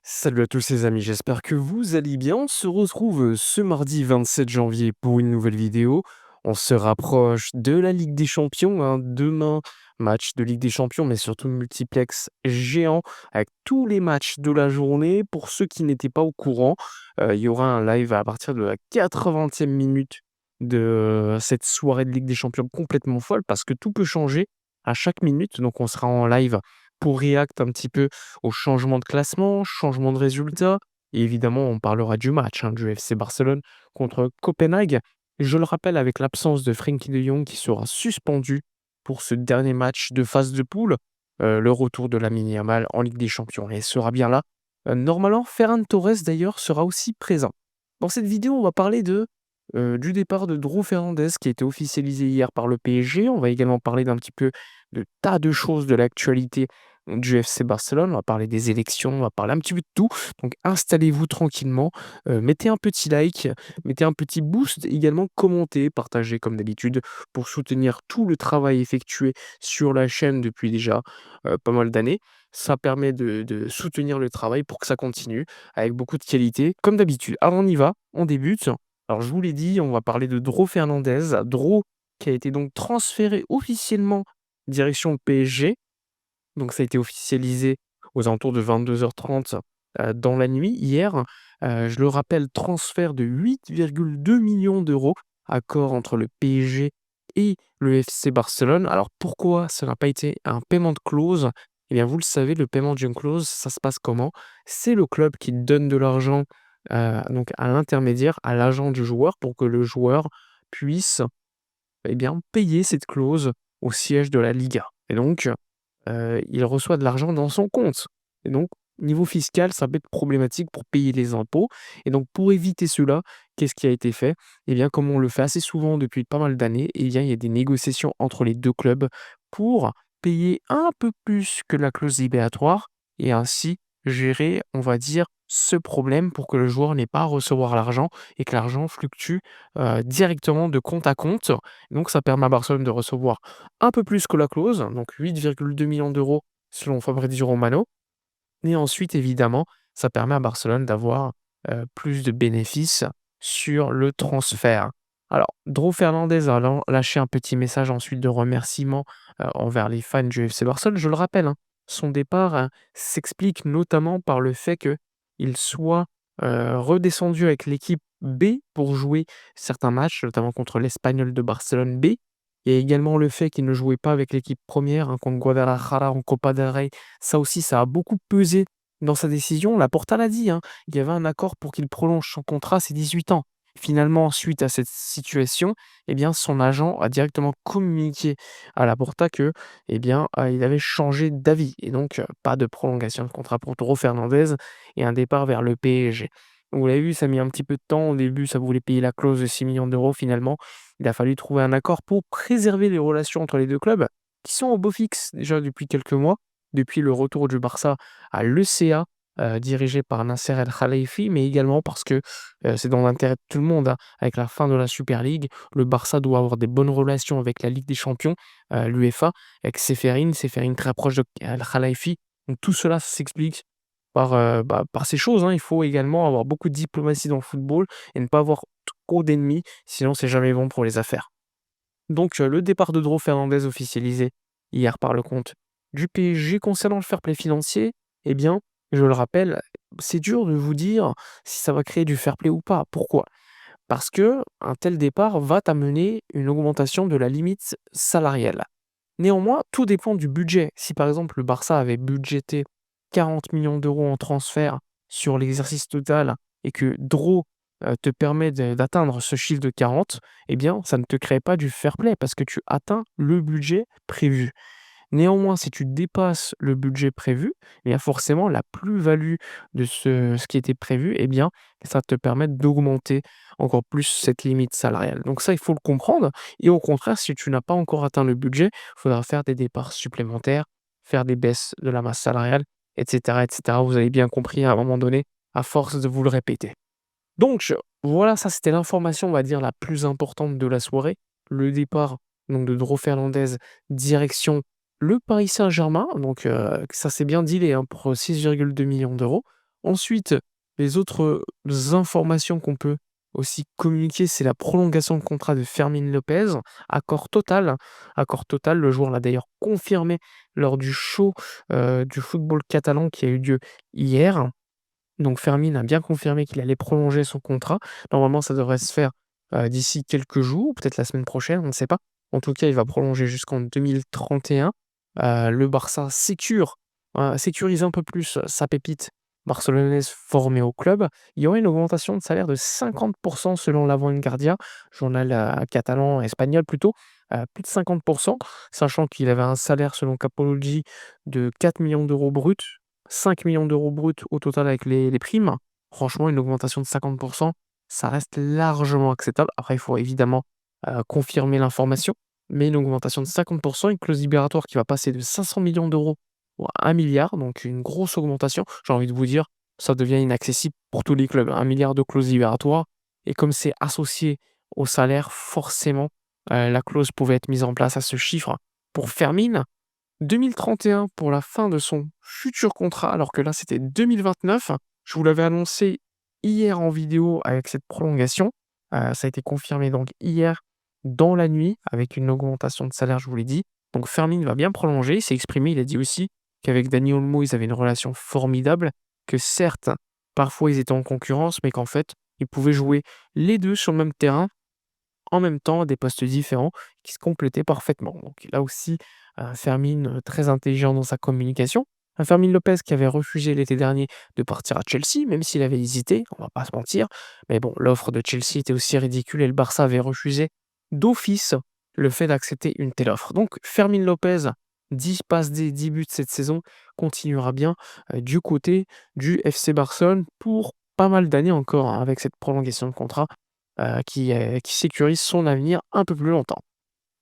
Salut à tous les amis, j'espère que vous allez bien. On se retrouve ce mardi 27 janvier pour une nouvelle vidéo. On se rapproche de la Ligue des Champions, hein. Demain, match de Ligue des Champions, mais surtout multiplex géant avec tous les matchs de la journée. Pour ceux qui n'étaient pas au courant, il y aura un live à partir de la 80e minute de cette soirée de Ligue des Champions complètement folle parce que tout peut changer à chaque minute. Donc on sera en live pour react un petit peu au changement de classement, changement de résultats et évidemment, on parlera du match, hein, du FC Barcelone contre Copenhague. Je le rappelle avec l'absence de Frenkie de Jong qui sera suspendu pour ce dernier match de phase de poule, le retour de Lamine Yamal en Ligue des Champions et sera bien là. Normalement, Ferran Torres d'ailleurs sera aussi présent. Dans cette vidéo, on va parler du départ de Drew Fernandez qui a été officialisé hier par le PSG. On va également parler d'un petit peu de tas de choses de l'actualité du FC Barcelone, on va parler des élections, on va parler un petit peu de tout. Donc installez-vous tranquillement, mettez un petit like, mettez un petit boost, également commentez, partagez comme d'habitude pour soutenir tout le travail effectué sur la chaîne depuis déjà, pas mal d'années. Ça permet de soutenir le travail pour que ça continue avec beaucoup de qualité. Comme d'habitude, alors on y va, on débute. Alors je vous l'ai dit, on va parler de Dro Fernandez. Dro qui a été donc transféré officiellement direction PSG. Donc ça a été officialisé aux alentours de 22h30 dans la nuit hier. Je le rappelle, transfert de 8,2 millions d'euros, accord entre le PSG et le FC Barcelone. Alors pourquoi ça n'a pas été un paiement de clause? Eh bien, vous le savez, le paiement d'une clause, ça se passe comment? C'est le club qui donne de l'argent donc à l'intermédiaire, à l'agent du joueur, pour que le joueur puisse eh bien, payer cette clause au siège de la Liga. Et donc, il reçoit de l'argent dans son compte et donc niveau fiscal, ça peut être problématique pour payer les impôts et donc pour éviter cela, qu'est-ce qui a été fait? Eh bien, comme on le fait assez souvent depuis pas mal d'années, eh bien, il y a des négociations entre les 2 clubs pour payer un peu plus que la clause libératoire et ainsi gérer, on va dire, ce problème pour que le joueur n'ait pas à recevoir l'argent et que l'argent fluctue, directement de compte à compte. Donc ça permet à Barcelone de recevoir un peu plus que la clause, donc 8,2 millions d'euros selon Fabrizio Romano. Et ensuite, évidemment, ça permet à Barcelone d'avoir plus de bénéfices sur le transfert. Alors, Dro Fernandez a lâché un petit message ensuite de remerciement envers les fans du FC Barcelone. Je le rappelle, hein, son départ s'explique notamment par le fait qu'il soit redescendu avec l'équipe B pour jouer certains matchs, notamment contre l'Espagnol de Barcelone B. Il y a également le fait qu'il ne jouait pas avec l'équipe première contre Guadalajara en Copa del Rey. Ça aussi, ça a beaucoup pesé dans sa décision. Laporta l'a dit, hein, il y avait un accord pour qu'il prolonge son contrat, c'est 18 ans. Finalement, suite à cette situation, eh bien, son agent a directement communiqué à Laporta que, eh bien, il avait changé d'avis et donc pas de prolongation de contrat pour Toro Fernandez et un départ vers le PSG. Vous l'avez vu, ça a mis un petit peu de temps. Au début, ça voulait payer la clause de 6 millions d'euros. Finalement, il a fallu trouver un accord pour préserver les relations entre les 2 clubs, qui sont au beau fixe déjà depuis quelques mois, depuis le retour du Barça à l'ECA, dirigé par Nasser El Khelaifi, mais également parce que, c'est dans l'intérêt de tout le monde, hein. Avec la fin de la Super League, le Barça doit avoir des bonnes relations avec la Ligue des Champions, l'UEFA, avec Ceferin très proche de El Khelaifi. Donc tout cela s'explique par ces choses, hein. Il faut également avoir beaucoup de diplomatie dans le football et ne pas avoir trop d'ennemis, sinon c'est jamais bon pour les affaires. Donc, le départ de Dro Fernandez officialisé hier par le compte du PSG. Concernant le fair play financier, eh bien, je le rappelle, c'est dur de vous dire si ça va créer du fair play ou pas. Pourquoi? Parce que un tel départ va t'amener une augmentation de la limite salariale. Néanmoins, tout dépend du budget. Si par exemple le Barça avait budgété 40 millions d'euros en transfert sur l'exercice total et que Dro te permet d'atteindre ce chiffre de 40, eh bien, ça ne te crée pas du fair play parce que tu atteins le budget prévu. Néanmoins, si tu dépasses le budget prévu, eh bien forcément la plus-value de ce qui était prévu, eh bien, ça te permet d'augmenter encore plus cette limite salariale. Donc ça, il faut le comprendre et au contraire, si tu n'as pas encore atteint le budget, il faudra faire des départs supplémentaires, faire des baisses de la masse salariale et cetera et cetera. Vous avez bien compris à un moment donné, à force de vous le répéter. Donc voilà, ça c'était l'information, on va dire, la plus importante de la soirée. Le départ donc de Dro Fernandez direction le Paris Saint-Germain, donc ça c'est bien dealé, hein, pour 6,2 millions d'euros. Ensuite, les autres, informations qu'on peut aussi communiquer, c'est la prolongation de contrat de Fermín Lopez, accord total. Accord total, le joueur l'a d'ailleurs confirmé lors du show, du football catalan qui a eu lieu hier. Donc Fermín a bien confirmé qu'il allait prolonger son contrat. Normalement, ça devrait se faire, d'ici quelques jours, peut-être la semaine prochaine, on ne sait pas. En tout cas, il va prolonger jusqu'en 2031. Le Barça sécurise un peu plus sa pépite barcelonaise formée au club. Il y aurait une augmentation de salaire de 50 selon l'Avantguardia, journal, catalan espagnol plutôt, plus de 50 sachant qu'il avait un salaire selon Capology de 4 millions d'euros bruts, 5 millions d'euros bruts au total avec les primes. Franchement, une augmentation de 50 ça reste largement acceptable. Après, il faut évidemment, confirmer l'information, mais une augmentation de 50 une clause libératoire qui va passer de 500 millions d'euros à 1 000 000 donc une grosse augmentation. J'ai envie de vous dire, ça devient inaccessible pour tous les clubs. 1 000 000 de clause libératoire et comme c'est associé au salaire, forcément, la clause pouvait être mise en place à ce chiffre. Pour Fermine, 2031 pour la fin de son futur contrat, alors que là, c'était 2029. Je vous l'avais annoncé hier en vidéo avec cette prolongation. Ça a été confirmé donc hier dans la nuit avec une augmentation de salaire, je vous l'ai dit. Donc Fermin va bien prolonger. Il s'est exprimé, il a dit aussi qu'avec Dani Olmo, ils avaient une relation formidable, que certes, parfois ils étaient en concurrence, mais qu'en fait, ils pouvaient jouer les deux sur le même terrain en même temps à des postes différents qui se complétaient parfaitement. Donc là aussi, un Fermin, très intelligent dans sa communication. Un Fermin Lopez qui avait refusé l'été dernier de partir à Chelsea, même s'il avait hésité, on va pas se mentir. Mais bon, l'offre de Chelsea était aussi ridicule et le Barça avait refusé d'office le fait d'accepter une telle offre. Donc Fermin Lopez, 10 passes D, 10 buts cette saison, continuera bien, du côté du FC Barcelone pour pas mal d'années encore, hein, avec cette prolongation de contrat qui sécurise son avenir un peu plus longtemps.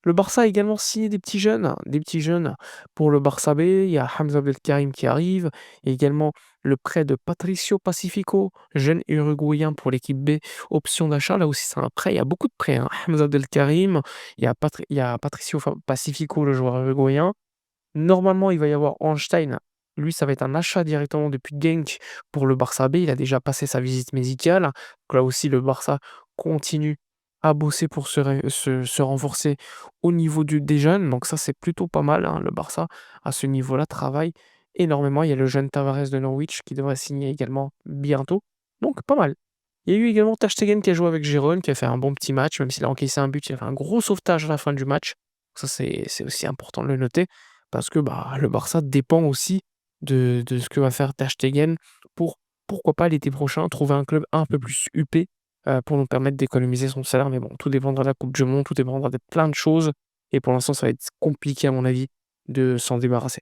Le Barça a également signé des petits jeunes pour le Barça B. Il y a Hamza Abdelkarim qui arrive, et également le prêt de Patricio Pacifico, jeune uruguayen pour l'équipe B, option d'achat. Là aussi, c'est un prêt. Il y a beaucoup de prêts, hein. Hamza Abdelkarim, il y a Patricio Pacifico, le joueur uruguayen. Normalement, il va y avoir Ornstein. Lui, ça va être un achat directement depuis Genk pour le Barça B. Il a déjà passé sa visite médicale. Donc là aussi, le Barça continue à bosser pour se renforcer au niveau des jeunes. Donc ça, c'est plutôt pas mal, hein. Le Barça, à ce niveau-là, travaille énormément. Il y a le jeune Tavares de Norwich qui devrait signer également bientôt. Donc pas mal. Il y a eu également Ter Stegen qui a joué avec Gérone, qui a fait un bon petit match, même s'il a encaissé un but, il a fait un gros sauvetage à la fin du match. Ça, c'est aussi important de le noter. Parce que, bah, le Barça dépend aussi de ce que va faire Ter Stegen pour, pourquoi pas l'été prochain, trouver un club un peu plus huppé, pour nous permettre d'économiser son salaire. Mais bon, tout dépendra de la coupe du monde, tout dépendra de plein de choses et pour l'instant, ça va être compliqué à mon avis de s'en débarrasser.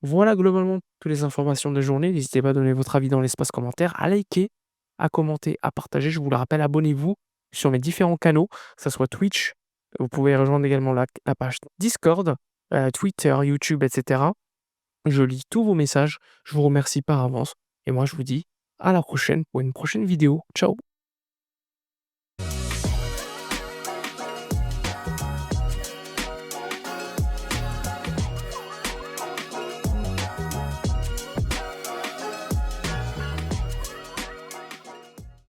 Voilà globalement toutes les informations de la journée. N'hésitez pas à donner votre avis dans l'espace commentaire, à liker, à commenter, à partager. Je vous le rappelle, abonnez-vous sur mes différents canaux, que ça soit Twitch, vous pouvez rejoindre également la page Discord, Twitter, YouTube, etc. Je lis tous vos messages, je vous remercie par avance et moi je vous dis à la prochaine pour une prochaine vidéo. Ciao!